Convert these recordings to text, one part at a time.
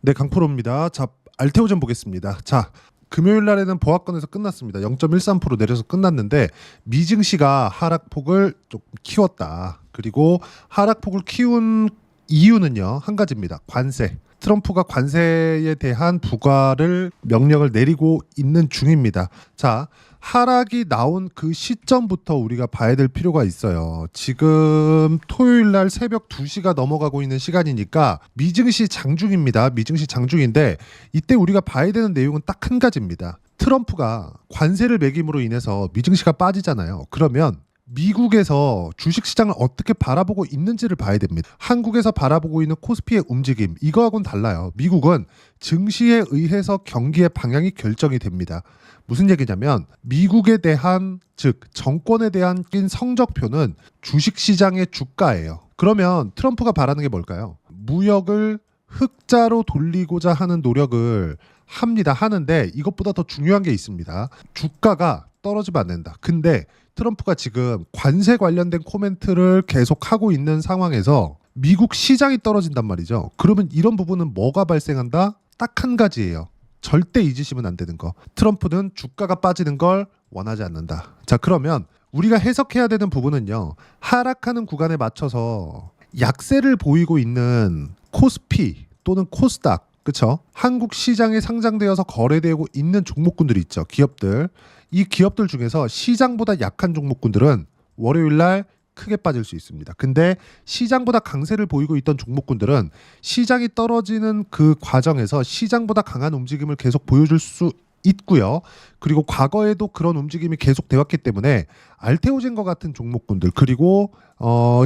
네, 강프로입니다. 자, 알테오젠 보겠습니다. 자, 금요일 날에는 보합권에서 끝났습니다. 0.13% 내려서 끝났는데 미증시가 하락폭을 좀 키웠다. 그리고 하락폭을 키운 이유는요, 한 가지입니다. 관세. 트럼프가 관세에 대한 부과를 명령을 내리고 있는 중입니다. 자, 하락이 나온 그 시점부터 우리가 봐야 될 필요가 있어요. 지금 토요일 날 새벽 2시가 넘어가고 있는 시간이니까 미증시 장중입니다. 미증시 장중인데 이때 우리가 봐야 되는 내용은 딱 한 가지입니다. 트럼프가 관세를 매김으로 인해서 미증시가 빠지잖아요. 그러면 미국에서 주식시장을 어떻게 바라보고 있는지를 봐야 됩니다. 한국에서 바라보고 있는 코스피의 움직임, 이거하고는 달라요. 미국은 증시에 의해서 경기의 방향이 결정이 됩니다. 무슨 얘기냐면 미국에 대한, 즉 정권에 대한 낀 성적표는 주식시장의 주가예요. 그러면 트럼프가 바라는 게 뭘까요? 무역을 흑자로 돌리고자 하는 노력을 하는데 이것보다 더 중요한 게 있습니다. 주가가 떨어지면 안 된다. 근데 트럼프가 지금 관세 관련된 코멘트를 계속하고 있는 상황에서 미국 시장이 떨어진단 말이죠. 그러면 이런 부분은 뭐가 발생한다? 딱 한 가지예요. 절대 잊으시면 안 되는 거. 트럼프는 주가가 빠지는 걸 원하지 않는다. 자, 그러면 우리가 해석해야 되는 부분은요, 하락하는 구간에 맞춰서 약세를 보이고 있는 코스피 또는 코스닥, 그렇죠? 한국 시장에 상장되어서 거래되고 있는 종목군들이 있죠. 기업들. 이 기업들 중에서 시장보다 약한 종목군들은 월요일 날 크게 빠질 수 있습니다. 근데 시장보다 강세를 보이고 있던 종목군들은 시장이 떨어지는 그 과정에서 시장보다 강한 움직임을 계속 보여줄 수 있고요. 그리고 과거에도 그런 움직임이 계속되어 왔기 때문에 알테오젠과 같은 종목군들, 그리고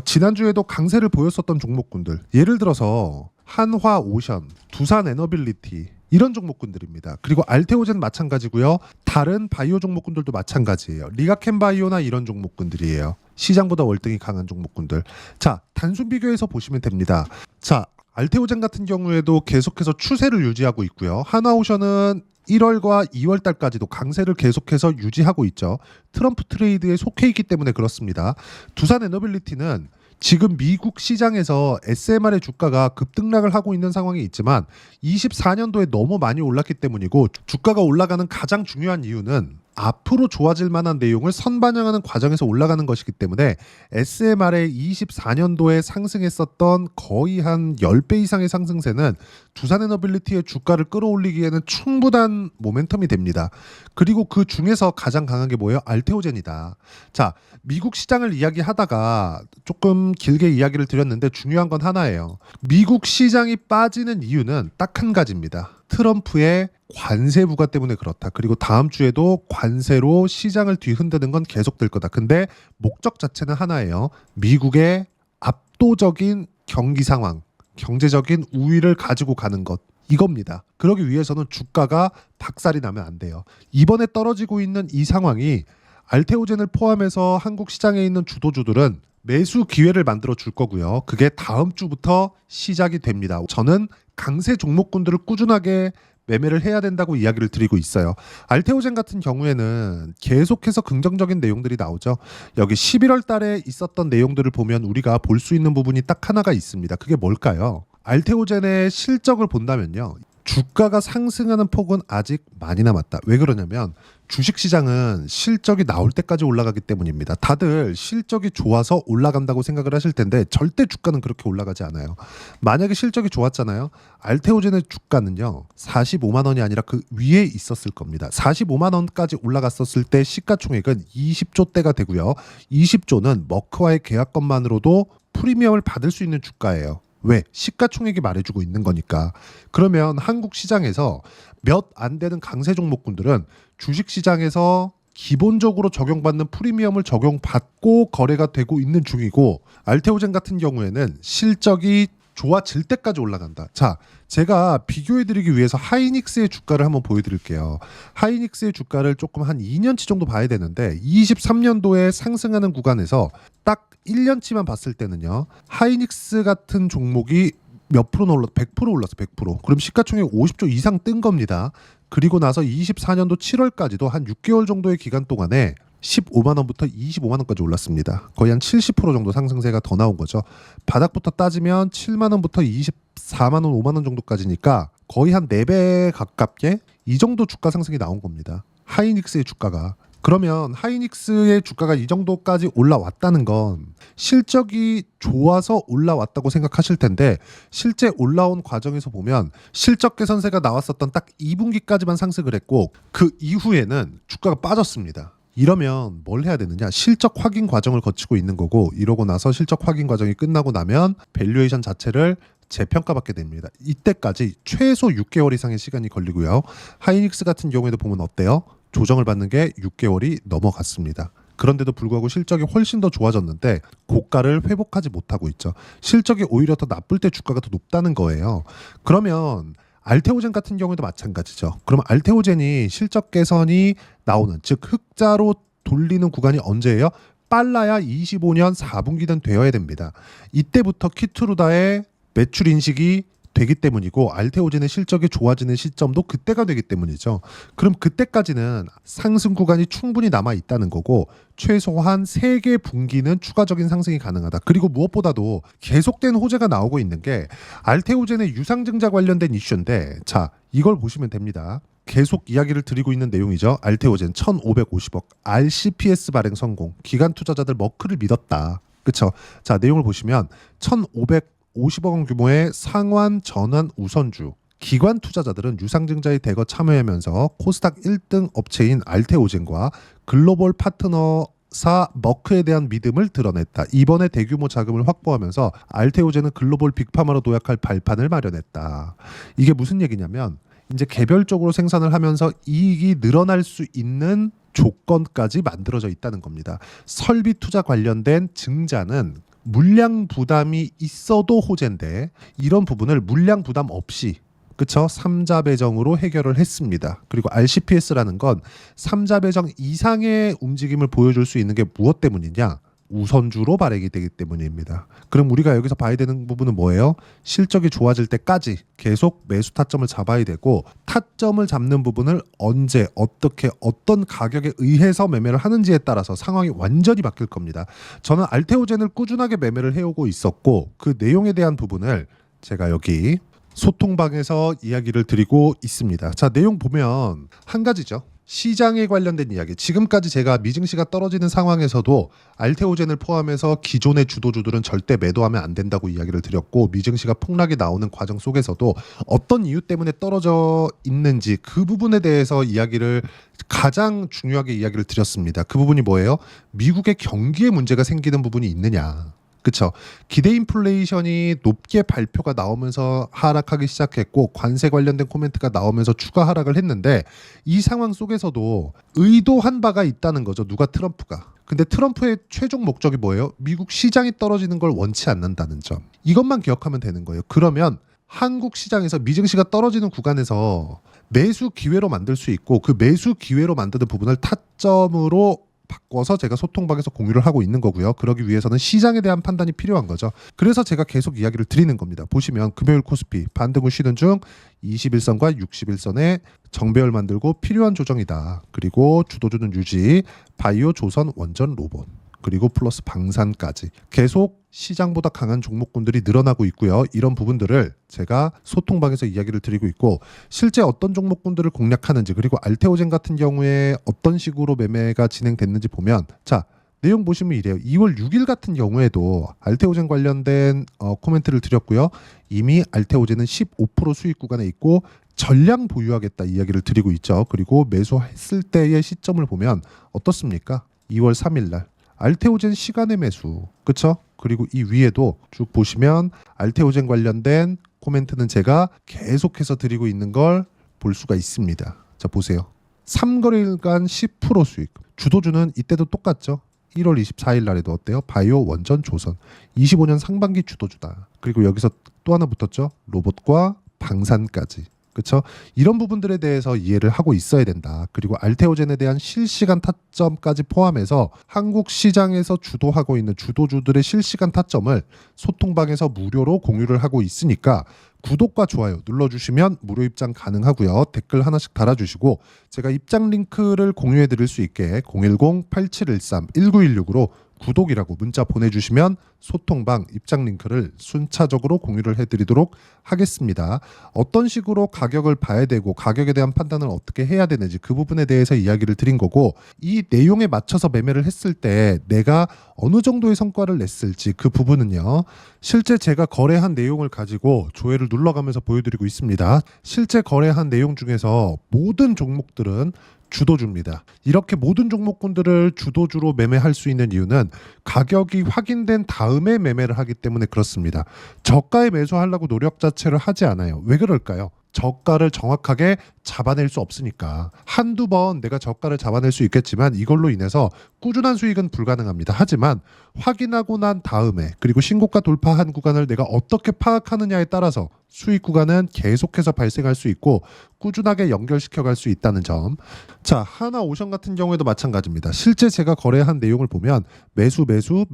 지난주에도 강세를 보였었던 종목군들, 예를 들어서 한화오션, 두산에너빌리티, 이런 종목군들입니다. 그리고 알테오젠 마찬가지고요. 다른 바이오 종목군들도 마찬가지예요. 리가켄바이오나 이런 종목군들이에요. 시장보다 월등히 강한 종목군들. 자, 단순 비교해서 보시면 됩니다. 자, 알테오젠 같은 경우에도 계속해서 추세를 유지하고 있고요. 한화오션은 1월과 2월 달까지도 강세를 계속해서 유지하고 있죠. 트럼프 트레이드에 속해 있기 때문에 그렇습니다. 두산에너빌리티는 지금 미국 시장에서 SMR의 주가가 급등락을 하고 있는 상황이 있지만 24년도에 너무 많이 올랐기 때문이고, 주가가 올라가는 가장 중요한 이유는 앞으로 좋아질 만한 내용을 선반영하는 과정에서 올라가는 것이기 때문에 SMR의 24년도에 상승했었던 거의 한 10배 이상의 상승세는 두산에너빌리티의 주가를 끌어올리기에는 충분한 모멘텀이 됩니다. 그리고 그 중에서 가장 강한 게 뭐예요? 알테오젠이다. 자, 미국 시장을 이야기하다가 조금 길게 이야기를 드렸는데 중요한 건 하나예요. 미국 시장이 빠지는 이유는 딱 한 가지입니다. 트럼프의 관세 부과 때문에 그렇다. 그리고 다음 주에도 관세로 시장을 뒤흔드는 건 계속될 거다. 근데 목적 자체는 하나예요. 미국의 압도적인 경기 상황, 경제적인 우위를 가지고 가는 것, 이겁니다. 그러기 위해서는 주가가 박살이 나면 안 돼요. 이번에 떨어지고 있는 이 상황이 알테오젠을 포함해서 한국 시장에 있는 주도주들은 매수 기회를 만들어 줄 거고요. 그게 다음 주부터 시작이 됩니다. 저는 강세 종목군들을 꾸준하게 매매를 해야 된다고 이야기를 드리고 있어요. 알테오젠 같은 경우에는 계속해서 긍정적인 내용들이 나오죠. 여기 11월 달에 있었던 내용들을 보면 우리가 볼 수 있는 부분이 딱 하나가 있습니다. 그게 뭘까요? 알테오젠의 실적을 본다면요, 주가가 상승하는 폭은 아직 많이 남았다. 왜 그러냐면 주식시장은 실적이 나올 때까지 올라가기 때문입니다. 다들 실적이 좋아서 올라간다고 생각을 하실 텐데 절대 주가는 그렇게 올라가지 않아요. 만약에 실적이 좋았잖아요. 알테오젠의 주가는요, 45만 원이 아니라 그 위에 있었을 겁니다. 45만 원까지 올라갔었을 때 시가총액은 20조 대가 되고요. 20조는 머크와의 계약건만으로도 프리미엄을 받을 수 있는 주가예요. 왜? 시가총액이 말해주고 있는 거니까. 그러면 한국 시장에서 몇 안 되는 강세 종목군들은 주식시장에서 기본적으로 적용받는 프리미엄을 적용받고 거래가 되고 있는 중이고, 알테오젠 같은 경우에는 실적이 좋아질 때까지 올라간다. 자, 제가 비교해드리기 위해서 하이닉스의 주가를 한번 보여드릴게요. 하이닉스의 주가를 조금 한 2년치 정도 봐야 되는데 23년도에 상승하는 구간에서 딱 1년치만 봤을 때는요, 하이닉스 같은 종목이 몇 프로나 올랐어? 100% 올랐어. 100%. 그럼 시가총액 50조 이상 뜬 겁니다. 그리고 나서 24년도 7월까지도 한 6개월 정도의 기간 동안에 15만 원부터 25만 원까지 올랐습니다. 거의 한 70% 정도 상승세가 더 나온 거죠. 바닥부터 따지면 7만 원부터 24만 원, 5만 원 정도까지니까 거의 한 4배 가깝게 이 정도 주가 상승이 나온 겁니다. 하이닉스의 주가가. 그러면 하이닉스의 주가가 이 정도까지 올라왔다는 건 실적이 좋아서 올라왔다고 생각하실 텐데, 실제 올라온 과정에서 보면 실적 개선세가 나왔었던 딱 2분기까지만 상승을 했고 그 이후에는 주가가 빠졌습니다. 이러면 뭘 해야 되느냐? 실적 확인 과정을 거치고 있는 거고, 이러고 나서 실적 확인 과정이 끝나고 나면 밸류에이션 자체를 재평가받게 됩니다. 이때까지 최소 6개월 이상의 시간이 걸리고요. 하이닉스 같은 경우에도 보면 어때요? 조정을 받는 게 6개월이 넘어갔습니다. 그런데도 불구하고 실적이 훨씬 더 좋아졌는데 고가를 회복하지 못하고 있죠. 실적이 오히려 더 나쁠 때 주가가 더 높다는 거예요. 그러면 알테오젠 같은 경우에도 마찬가지죠. 그럼 알테오젠이 실적 개선이 나오는, 즉 흑자로 돌리는 구간이 언제예요? 빨라야 25년 4분기는 되어야 됩니다. 이때부터 키트루다의 매출 인식이 되기 때문이고 알테오젠의 실적이 좋아지는 시점도 그때가 되기 때문이죠. 그럼 그때까지는 상승 구간이 충분히 남아 있다는 거고, 최소한 3개 분기는 추가적인 상승이 가능하다. 그리고 무엇보다도 계속된 호재가 나오고 있는 게 알테오젠의 유상증자 관련된 이슈인데, 자, 이걸 보시면 됩니다. 계속 이야기를 드리고 있는 내용이죠. 알테오젠 1,550억 RCPS 발행 성공, 기관 투자자들 머크를 믿었다. 그쵸? 자, 내용을 보시면 1,550억 원 규모의 상환 전환 우선주, 기관 투자자들은 유상증자에 대거 참여하면서 코스닥 1등 업체인 알테오젠과 글로벌 파트너사 머크에 대한 믿음을 드러냈다. 이번에 대규모 자금을 확보하면서 알테오젠은 글로벌 빅파마로 도약할 발판을 마련했다. 이게 무슨 얘기냐면 이제 개별적으로 생산을 하면서 이익이 늘어날 수 있는 조건까지 만들어져 있다는 겁니다. 설비 투자 관련된 증자는 물량 부담이 있어도 호재인데, 이런 부분을 물량 부담 없이, 그쵸? 3자 배정으로 해결을 했습니다. 그리고 RCPS라는 건 3자 배정 이상의 움직임을 보여줄 수 있는 게 무엇 때문이냐? 우선주로 발행이 되기 때문입니다. 그럼 우리가 여기서 봐야 되는 부분은 뭐예요? 실적이 좋아질 때까지 계속 매수 타점을 잡아야 되고, 타점을 잡는 부분을 언제, 어떻게, 어떤 가격에 의해서 매매를 하는지에 따라서 상황이 완전히 바뀔 겁니다. 저는 알테오젠을 꾸준하게 매매를 해오고 있었고, 그 내용에 대한 부분을 제가 여기 소통방에서 이야기를 드리고 있습니다. 자, 내용 보면 한 가지죠. 시장에 관련된 이야기. 지금까지 제가 미증시가 떨어지는 상황에서도 알테오젠을 포함해서 기존의 주도주들은 절대 매도하면 안 된다고 이야기를 드렸고, 미증시가 폭락이 나오는 과정 속에서도 어떤 이유 때문에 떨어져 있는지 그 부분에 대해서 이야기를 가장 중요하게 이야기를 드렸습니다. 그 부분이 뭐예요? 미국의 경기에 문제가 생기는 부분이 있느냐. 그쵸? 기대 인플레이션이 높게 발표가 나오면서 하락하기 시작했고, 관세 관련된 코멘트가 나오면서 추가 하락을 했는데, 이 상황 속에서도 의도한 바가 있다는 거죠. 누가? 트럼프가. 근데 트럼프의 최종 목적이 뭐예요? 미국 시장이 떨어지는 걸 원치 않는다는 점. 이것만 기억하면 되는 거예요. 그러면 한국 시장에서 미증시가 떨어지는 구간에서 매수 기회로 만들 수 있고, 그 매수 기회로 만드는 부분을 타점으로 바꿔서 제가 소통방에서 공유를 하고 있는 거고요. 그러기 위해서는 시장에 대한 판단이 필요한 거죠. 그래서 제가 계속 이야기를 드리는 겁니다. 보시면 금요일 코스피 반등을 쉬는 중 21선과 61선에 정배열 만들고 필요한 조정이다. 그리고 주도주는 유지, 바이오, 조선, 원전, 로봇, 그리고 플러스 방산까지 계속 시장보다 강한 종목군들이 늘어나고 있고요. 이런 부분들을 제가 소통방에서 이야기를 드리고 있고, 실제 어떤 종목군들을 공략하는지, 그리고 알테오젠 같은 경우에 어떤 식으로 매매가 진행됐는지 보면, 자, 내용 보시면 이래요. 2월 6일 같은 경우에도 알테오젠 관련된 코멘트를 드렸고요. 이미 알테오젠은 15% 수익 구간에 있고 전량 보유하겠다 이야기를 드리고 있죠. 그리고 매수했을 때의 시점을 보면 어떻습니까? 2월 3일 날 알테오젠 시간의 매수, 그쵸? 그리고 이 위에도 쭉 보시면 알테오젠 관련된 코멘트는 제가 계속해서 드리고 있는 걸 볼 수가 있습니다. 자, 보세요. 3거래일간 10% 수익. 주도주는 이때도 똑같죠. 1월 24일 날에도 어때요? 바이오, 원전, 조선. 25년 상반기 주도주다. 그리고 여기서 또 하나 붙었죠. 로봇과 방산까지. 그렇죠? 이런 부분들에 대해서 이해를 하고 있어야 된다. 그리고 알테오젠에 대한 실시간 타점까지 포함해서 한국 시장에서 주도하고 있는 주도주들의 실시간 타점을 소통방에서 무료로 공유를 하고 있으니까 구독과 좋아요 눌러주시면 무료 입장 가능하고요. 댓글 하나씩 달아주시고 제가 입장 링크를 공유해 드릴 수 있게 010-8713-1916으로 구독이라고 문자 보내주시면 소통방 입장 링크를 순차적으로 공유를 해드리도록 하겠습니다. 어떤 식으로 가격을 봐야 되고 가격에 대한 판단을 어떻게 해야 되는지 그 부분에 대해서 이야기를 드린 거고, 이 내용에 맞춰서 매매를 했을 때 내가 어느 정도의 성과를 냈을지 그 부분은요, 실제 제가 거래한 내용을 가지고 조회를 눌러가면서 보여드리고 있습니다. 실제 거래한 내용 중에서 모든 종목들은 주도주입니다. 이렇게 모든 종목군들을 주도주로 매매할 수 있는 이유는 가격이 확인된 다음에 매매를 하기 때문에 그렇습니다. 저가에 매수하려고 노력 자체를 하지 않아요. 왜 그럴까요? 저가를 정확하게 잡아낼 수 없으니까. 한두 번 내가 저가를 잡아낼 수 있겠지만 이걸로 인해서 꾸준한 수익은 불가능합니다. 하지만 확인하고 난 다음에, 그리고 신고가 돌파한 구간을 내가 어떻게 파악하느냐에 따라서 수익 구간은 계속해서 발생할 수 있고 꾸준하게 연결시켜 갈 수 있다는 점. 자, 하나오션 같은 경우에도 마찬가지입니다. 실제 제가 거래한 내용을 보면 매수, 그쵸?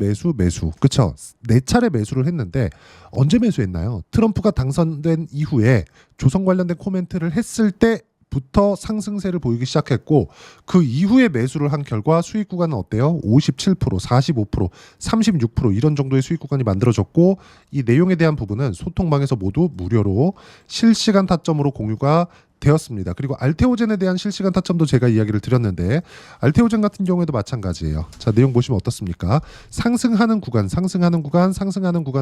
4차례 매수를 했는데 언제 매수했나요? 트럼프가 당선된 이후에 조선 관련된 코멘트를 했을 때부터 상승세를 보이기 시작했고, 그 이후에 매수를 한 결과 수익 구간은 어때요? 57%, 45%, 36% 이런 정도의 수익 구간이 만들어졌고, 이 내용에 대한 부분은 소통방에서 모두 무료로 실시간 타점으로 공유가 되었습니다. 그리고 알테오젠에 대한 실시간 타점도 제가 이야기를 드렸는데, 알테오젠 같은 경우에도 마찬가지예요. 자, 내용 보시면 어떻습니까? 상승하는 구간에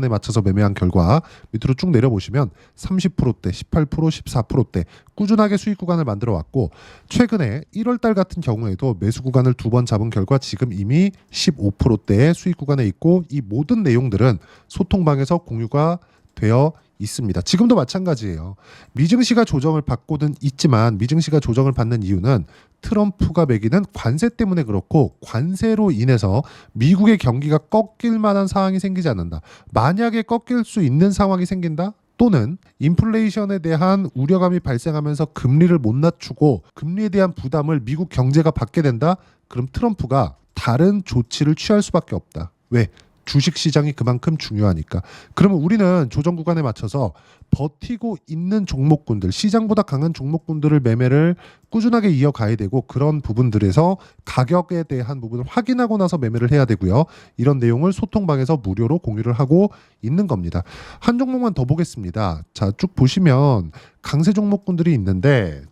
맞춰서 매매한 결과 밑으로 쭉 내려보시면 30%대, 18%, 14%대 꾸준하게 수익 구간을 만들어 왔고, 최근에 1월달 같은 경우에도 매수 구간을 2번 잡은 결과 지금 이미 15%대의 수익 구간에 있고, 이 모든 내용들은 소통방에서 공유가 되어 있습니다. 지금도 마찬가지예요. 미증시가 조정을 받고는 있지만 미증시가 조정을 받는 이유는 트럼프가 매기는 관세 때문에 그렇고, 관세로 인해서 미국의 경기가 꺾일 만한 상황이 생기지 않는다. 만약에 꺾일 수 있는 상황이 생긴다? 또는 인플레이션에 대한 우려감이 발생하면서 금리를 못 낮추고 금리에 대한 부담을 미국 경제가 받게 된다? 그럼 트럼프가 다른 조치를 취할 수밖에 없다. 왜? 주식시장이 그만큼 중요하니까. 그러면 우리는 조정 구간에 맞춰서 버티고 있는 종목군들, 시장보다 강한 종목군들을 매매를 꾸준하게 이어가야 되고, 그런 부분들에서 가격에 대한 부분을 확인하고 나서 매매를 해야 되고요. 이런 내용을 소통방에서 무료로 공유를 하고 있는 겁니다. 한 종목만 더 보겠습니다. 자, 쭉 보시면 강세 종목군들이 있는데,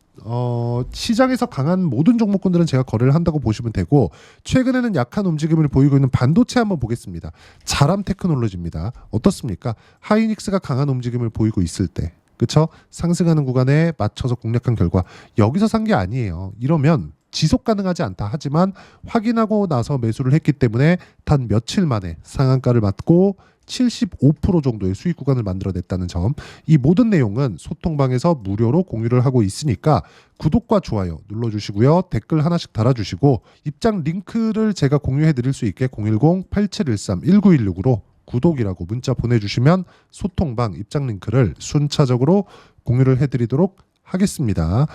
시장에서 강한 모든 종목군들은 제가 거래를 한다고 보시면 되고, 최근에는 약한 움직임을 보이고 있는 반도체 한번 보겠습니다. 자람 테크놀로지입니다. 어떻습니까? 하이닉스가 강한 움직임을 보이고 있을 때, 그쵸? 상승하는 구간에 맞춰서 공략한 결과 여기서 산 게 아니에요. 이러면 지속 가능하지 않다. 하지만 확인하고 나서 매수를 했기 때문에 단 며칠 만에 상한가를 맞고 75% 정도의 수익 구간을 만들어냈다는 점. 이 모든 내용은 소통방에서 무료로 공유를 하고 있으니까 구독과 좋아요 눌러주시고요. 댓글 하나씩 달아주시고, 입장 링크를 제가 공유해 드릴 수 있게 010-8713-1916으로 구독이라고 문자 보내주시면 소통방 입장 링크를 순차적으로 공유를 해드리도록 하겠습니다.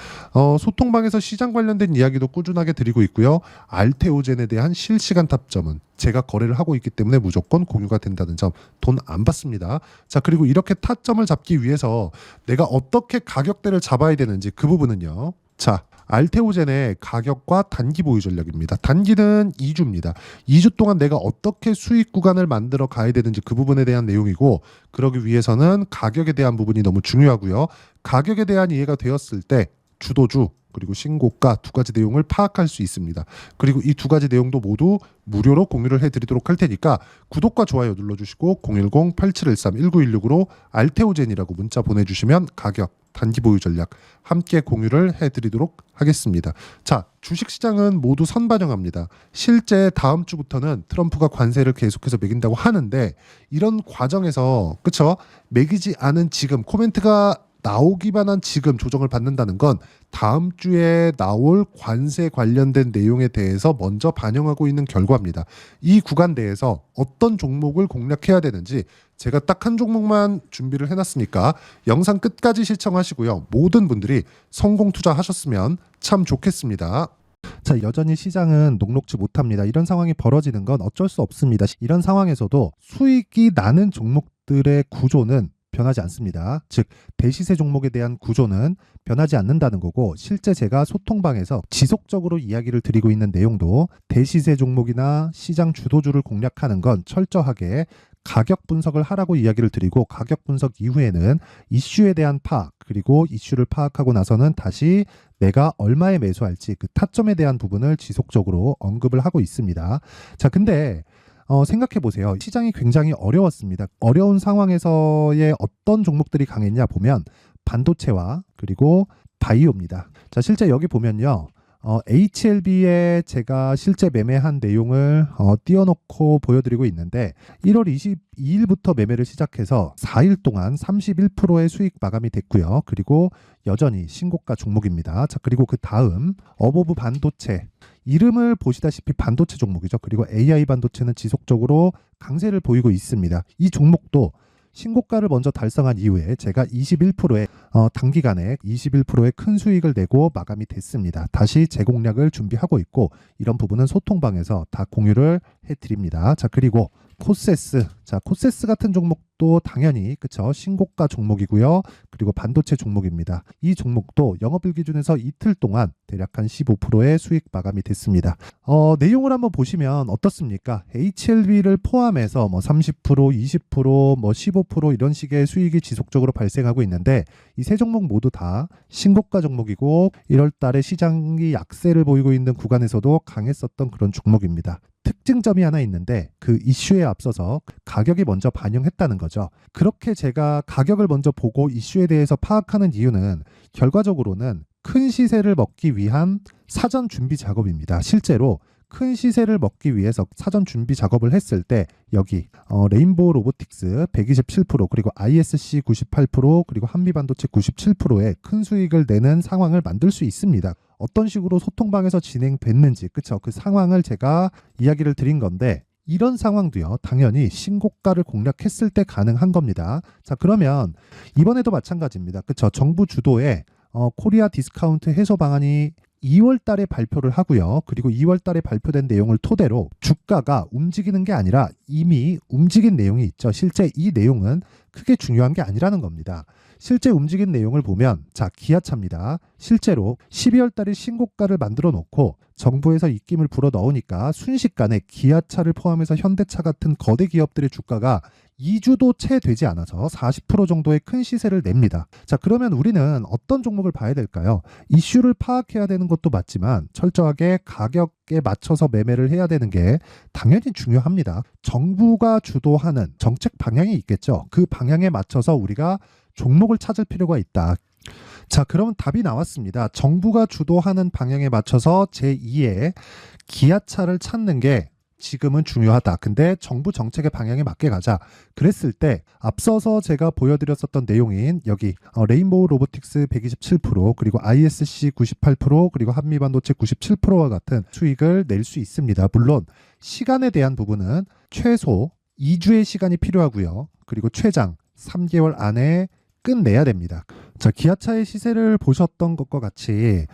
소통방에서 시장 관련된 이야기도 꾸준하게 드리고 있고요. 알테오젠에 대한 실시간 탑점은 제가 거래를 하고 있기 때문에 무조건 공유가 된다는 점, 돈 안 받습니다. 자, 그리고 이렇게 타점을 잡기 위해서 내가 어떻게 가격대를 잡아야 되는지 그 부분은요. 자, 알테오젠의 가격과 단기 보유 전략입니다. 단기는 2주입니다. 2주 동안 내가 어떻게 수익 구간을 만들어 가야 되는지 그 부분에 대한 내용이고, 그러기 위해서는 가격에 대한 부분이 너무 중요하고요. 가격에 대한 이해가 되었을 때 주도주 그리고 신고가 두 가지 내용을 파악할 수 있습니다. 그리고 이 두 가지 내용도 모두 무료로 공유를 해드리도록 할 테니까 구독과 좋아요 눌러주시고 010-8713-1916으로 알테오젠이라고 문자 보내주시면 가격, 단기 보유 전략 함께 공유를 해드리도록 하겠습니다. 자, 주식시장은 모두 선반영합니다. 실제 다음 주부터는 트럼프가 관세를 계속해서 매긴다고 하는데, 이런 과정에서 그쵸? 매기지 않은 지금, 코멘트가 나오기만 한 지금 조정을 받는다는 건 다음 주에 나올 관세 관련된 내용에 대해서 먼저 반영하고 있는 결과입니다. 이 구간 내에서 어떤 종목을 공략해야 되는지 제가 딱 한 종목만 준비를 해놨으니까 영상 끝까지 시청하시고요. 모든 분들이 성공 투자하셨으면 참 좋겠습니다. 자, 여전히 시장은 녹록지 못합니다. 이런 상황이 벌어지는 건 어쩔 수 없습니다. 이런 상황에서도 수익이 나는 종목들의 구조는 변하지 않습니다. 즉 대시세 종목에 대한 구조는 변하지 않는다는 거고, 실제 제가 소통방에서 지속적으로 이야기를 드리고 있는 내용도 대시세 종목이나 시장 주도주를 공략하는 건 철저하게 가격 분석을 하라고 이야기를 드리고, 가격 분석 이후에는 이슈에 대한 파악, 그리고 이슈를 파악하고 나서는 다시 내가 얼마에 매수할지 그 타점에 대한 부분을 지속적으로 언급을 하고 있습니다. 자, 근데 생각해 보세요. 시장이 굉장히 어려웠습니다. 어려운 상황에서의 어떤 종목들이 강했냐 보면 반도체와 그리고 바이오입니다. 자, 실제 여기 보면요. HLB에 제가 실제 매매한 내용을 띄워놓고 보여드리고 있는데, 1월 22일부터 매매를 시작해서 4일 동안 31%의 수익 마감이 됐고요. 그리고 여전히 신고가 종목입니다. 자, 그리고 그 다음 어보브 반도체, 이름을 보시다시피 반도체 종목이죠. 그리고 AI 반도체는 지속적으로 강세를 보이고 있습니다. 이 종목도 신고가를 먼저 달성한 이후에 제가 21%의 단기간에 21%의 큰 수익을 내고 마감이 됐습니다. 다시 재공략을 준비하고 있고, 이런 부분은 소통방에서 다 공유를 해드립니다. 자, 그리고 코세스. 자, 코세스 같은 종목도 당연히 그쵸, 신고가 종목이고요. 그리고 반도체 종목입니다. 이 종목도 영업일 기준에서 이틀 동안 대략 한 15%의 수익 마감이 됐습니다. 내용을 한번 보시면 어떻습니까? HLB를 포함해서 뭐 30%, 20%, 뭐 15% 이런 식의 수익이 지속적으로 발생하고 있는데, 이 세 종목 모두 다 신고가 종목이고 1월 달에 시장이 약세를 보이고 있는 구간에서도 강했었던 그런 종목입니다. 특징점이 하나 있는데, 그 이슈에 앞서서 가격이 먼저 반영했다는 거죠. 그렇게 제가 가격을 먼저 보고 이슈에 대해서 파악하는 이유는 결과적으로는 큰 시세를 먹기 위한 사전 준비 작업입니다. 실제로 큰 시세를 먹기 위해서 사전 준비 작업을 했을 때 여기 레인보우 로보틱스 127%, 그리고 ISC 98%, 그리고 한미반도체 97%의 큰 수익을 내는 상황을 만들 수 있습니다. 어떤 식으로 소통방에서 진행됐는지, 그쵸? 그 상황을 제가 이야기를 드린 건데, 이런 상황도요, 당연히 신고가를 공략했을 때 가능한 겁니다. 자, 그러면 이번에도 마찬가지입니다. 그쵸? 정부 주도의 코리아 디스카운트 해소 방안이 2월 달에 발표를 하고요. 그리고 2월 달에 발표된 내용을 토대로 주가가 움직이는 게 아니라 이미 움직인 내용이 있죠. 실제 이 내용은 크게 중요한 게 아니라는 겁니다. 실제 움직인 내용을 보면, 자, 기아차입니다. 실제로 12월 달에 신고가를 만들어 놓고 정부에서 입김을 불어 넣으니까 순식간에 기아차를 포함해서 현대차 같은 거대 기업들의 주가가 2주도 채 되지 않아서 40% 정도의 큰 시세를 냅니다. 자, 그러면 우리는 어떤 종목을 봐야 될까요? 이슈를 파악해야 되는 것도 맞지만 철저하게 가격에 맞춰서 매매를 해야 되는 게 당연히 중요합니다. 정부가 주도하는 정책 방향이 있겠죠. 그 방향에 맞춰서 우리가 종목을 찾을 필요가 있다. 자, 그러면 답이 나왔습니다. 정부가 주도하는 방향에 맞춰서 제2의 기아차를 찾는 게 지금은 중요하다. 근데 정부 정책의 방향에 맞게 가자. 그랬을 때 앞서서 제가 보여드렸었던 내용인 여기 레인보우 로보틱스 127%, 그리고 ISC 98%, 그리고 한미반도체 97%와 같은 수익을 낼 수 있습니다. 물론 시간에 대한 부분은 최소 2주의 시간이 필요하고요. 그리고 최장 3개월 안에 끝내야 됩니다. 자, 기아차의 시세를 보셨던 것과 같이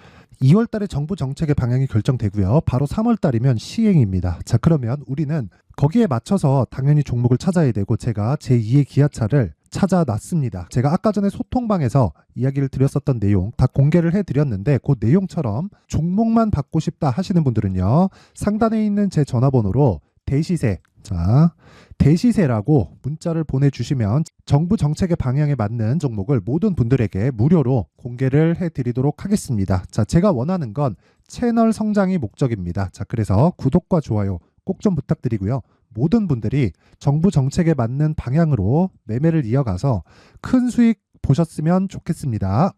2월 달에 정부 정책의 방향이 결정되고요. 바로 3월 달이면 시행입니다. 자, 그러면 우리는 거기에 맞춰서 당연히 종목을 찾아야 되고, 제가 제2의 기아차를 찾아놨습니다. 제가 아까 전에 소통방에서 이야기를 드렸었던 내용 다 공개를 해드렸는데, 그 내용처럼 종목만 받고 싶다 하시는 분들은요, 상단에 있는 제 전화번호로 대시세, 자, 대시세라고 문자를 보내주시면 정부 정책의 방향에 맞는 종목을 모든 분들에게 무료로 공개를 해드리도록 하겠습니다. 자, 제가 원하는 건 채널 성장이 목적입니다. 자, 그래서 구독과 좋아요 꼭 좀 부탁드리고요. 모든 분들이 정부 정책에 맞는 방향으로 매매를 이어가서 큰 수익 보셨으면 좋겠습니다.